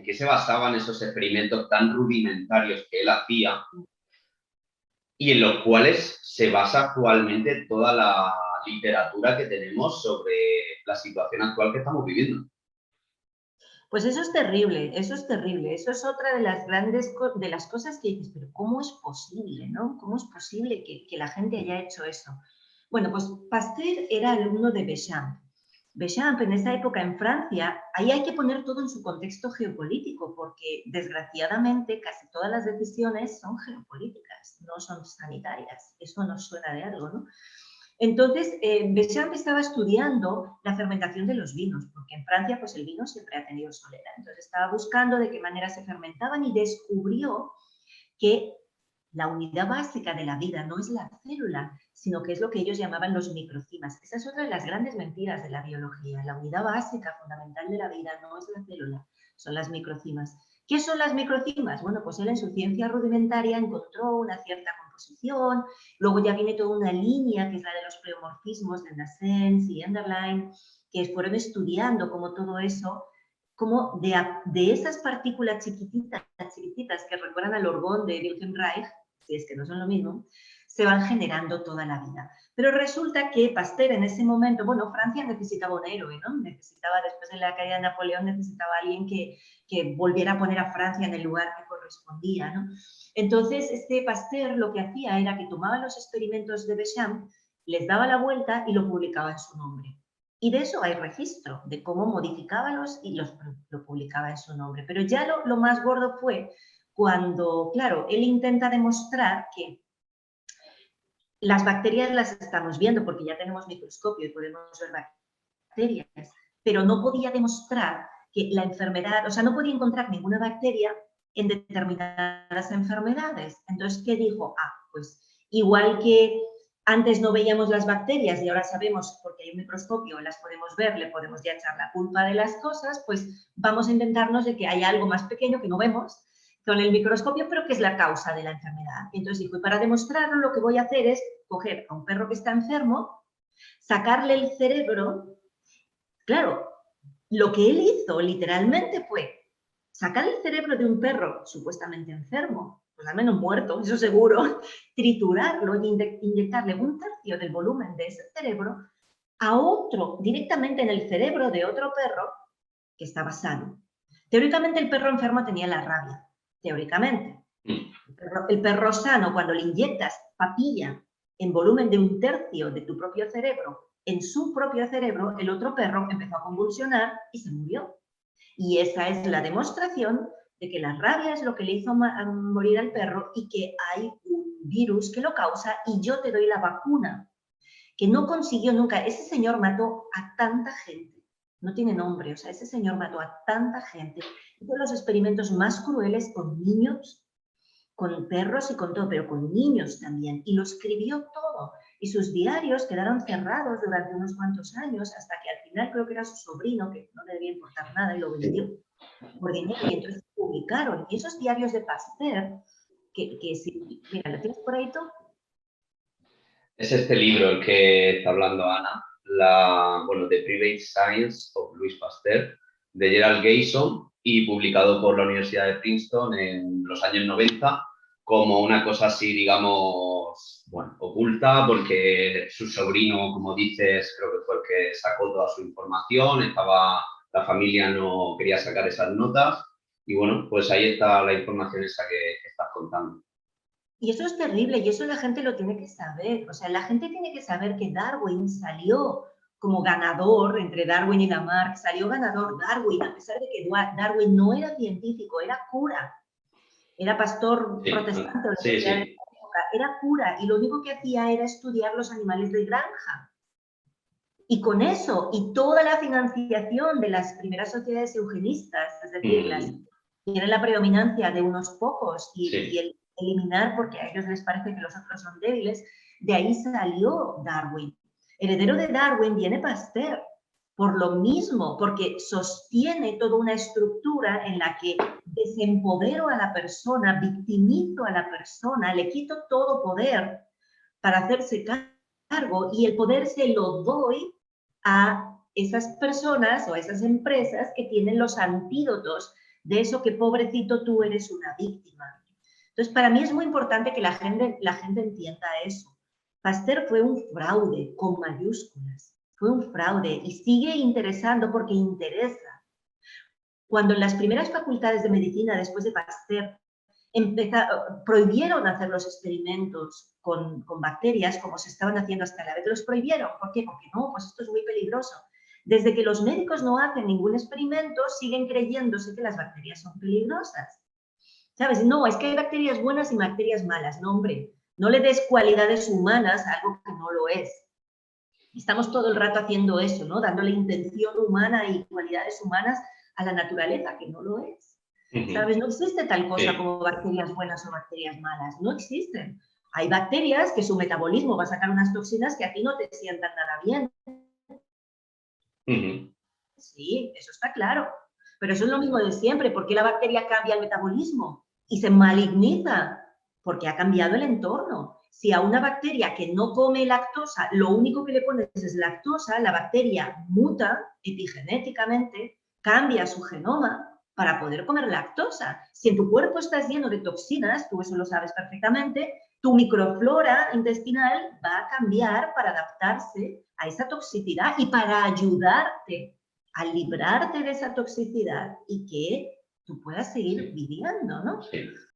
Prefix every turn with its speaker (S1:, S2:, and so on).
S1: en qué se basaban esos experimentos tan rudimentarios que él hacía y en los cuales se basa actualmente toda la literatura que tenemos sobre la situación actual que estamos viviendo.
S2: Pues eso es terrible, eso es terrible. Eso es otra de las grandes de las cosas que dices, pero ¿cómo es posible, no? ¿Cómo es posible que la gente haya hecho eso? Bueno, pues Pasteur era alumno de Béchamp. Béchamp, en esa época en Francia, ahí hay que poner todo en su contexto geopolítico, porque desgraciadamente casi todas las decisiones son geopolíticas, no son sanitarias. Eso nos suena de algo, ¿no? Entonces, Béchamp estaba estudiando la fermentación de los vinos, porque en Francia pues el vino siempre ha tenido solera. Entonces estaba buscando de qué manera se fermentaban y descubrió que la unidad básica de la vida no es la célula, sino que es lo que ellos llamaban los microcimas. Esa es otra de las grandes mentiras de la biología. La unidad básica fundamental de la vida no es la célula, son las microcimas. ¿Qué son las microcimas? Bueno, pues él en su ciencia rudimentaria encontró una cierta composición, luego ya viene toda una línea que es la de los pleomorfismos de Nassens y Enderlein, que fueron estudiando cómo todo eso, como de esas partículas chiquititas que recuerdan al orgón de Wilhelm Reich, si es que no son lo mismo, se van generando toda la vida. Pero resulta que Pasteur en ese momento, bueno, Francia necesitaba un héroe, ¿no? Necesitaba, después de la caída de Napoleón, necesitaba alguien que volviera a poner a Francia en el lugar que correspondía, ¿no? Entonces, este Pasteur lo que hacía era que tomaba los experimentos de Béchamp, les daba la vuelta y lo publicaba en su nombre. Y de eso hay registro, de cómo modificábalos y lo publicaba en su nombre. Pero ya lo más gordo fue cuando, claro, él intenta demostrar que las bacterias las estamos viendo porque ya tenemos microscopio y podemos ver bacterias, pero no podía demostrar que la enfermedad, o sea, no podía encontrar ninguna bacteria en determinadas enfermedades. Entonces, ¿qué dijo? Ah, pues igual que antes no veíamos las bacterias y ahora sabemos, porque hay un microscopio, las podemos ver, le podemos ya echar la culpa de las cosas, pues vamos a inventarnos de que hay algo más pequeño que no vemos con el microscopio, pero que es la causa de la enfermedad. Entonces dijo, y para demostrarlo lo que voy a hacer es coger a un perro que está enfermo, sacarle el cerebro. Claro, lo que él hizo literalmente fue sacar el cerebro de un perro supuestamente enfermo, pues al menos muerto, eso seguro, triturarlo y inyectarle un tercio del volumen de ese cerebro a otro, directamente en el cerebro de otro perro que estaba sano. Teóricamente el perro enfermo tenía la rabia, teóricamente. El perro sano, cuando le inyectas papilla en volumen de un tercio de tu propio cerebro, en su propio cerebro, el otro perro empezó a convulsionar y se murió. Y esa es la demostración de que la rabia es lo que le hizo morir al perro y que hay un virus que lo causa y yo te doy la vacuna, que no consiguió nunca. Ese señor mató a tanta gente, no tiene nombre, o sea, ese señor mató a tanta gente. Hizo los experimentos más crueles con niños, con perros y con todo, pero con niños también, y lo escribió todo. Y sus diarios quedaron cerrados durante unos cuantos años, hasta que al final creo que era su sobrino, que no le debía importar nada, y lo vendió por dinero, y entonces publicaron. Y esos diarios de Pasteur, que si, mira, ¿lo tienes por ahí tú?
S1: Es este libro el que está hablando Ana, bueno, The Private Science of Louis Pasteur, de Gerald Gayson y publicado por la Universidad de Princeton en los años 90 como una cosa así, digamos, bueno, oculta, porque su sobrino, como dices, creo que fue el que sacó toda su información, la familia no quería sacar esas notas y bueno, pues ahí está la información esa que estás contando.
S2: Y eso es terrible, y eso la gente lo tiene que saber. O sea, la gente tiene que saber que Darwin salió como ganador, entre Darwin y Lamarck, salió ganador Darwin, a pesar de que Darwin no era científico, era cura. Era pastor protestante,
S1: sí, sí.
S2: era cura, y lo único que hacía era estudiar los animales de granja. Y con eso, y toda la financiación de las primeras sociedades eugenistas, es decir, las tienen la predominancia de unos pocos y el eliminar porque a ellos les parece que los otros son débiles, de ahí salió Darwin. Heredero de Darwin viene Pasteur, por lo mismo, porque sostiene toda una estructura en la que desempodero a la persona, victimizo a la persona, le quito todo poder para hacerse cargo y el poder se lo doy a esas personas o a esas empresas que tienen los antídotos de eso que pobrecito tú eres una víctima. Entonces, para mí es muy importante que la gente entienda eso. Pasteur fue un fraude con mayúsculas, fue un fraude y sigue interesando porque interesa. Cuando en las primeras facultades de medicina, después de Pasteur, prohibieron hacer los experimentos con bacterias, como se estaban haciendo hasta la vez, los prohibieron. ¿Por qué? Porque no, pues esto es muy peligroso. Desde que los médicos no hacen ningún experimento, siguen creyéndose que las bacterias son peligrosas. ¿Sabes? No, es que hay bacterias buenas y bacterias malas. No, hombre, no le des cualidades humanas a algo que no lo es. Estamos todo el rato haciendo eso, ¿no? Dándole intención humana y cualidades humanas a la naturaleza, que no lo es. ¿Sabes? No existe tal cosa como bacterias buenas o bacterias malas. No existen. Hay bacterias que su metabolismo va a sacar unas toxinas que a ti no te sientan nada bien. Sí, eso está claro. Pero eso es lo mismo de siempre. ¿Por qué la bacteria cambia el metabolismo y se maligniza? Porque ha cambiado el entorno. Si a una bacteria que no come lactosa, lo único que le pones es lactosa, la bacteria muta epigenéticamente, cambia su genoma para poder comer lactosa. Si en tu cuerpo estás lleno de toxinas, tú eso lo sabes perfectamente, tu microflora intestinal va a cambiar para adaptarse a esa toxicidad y para ayudarte a librarte de esa toxicidad y que tú puedas seguir viviendo, ¿no?
S1: Sí.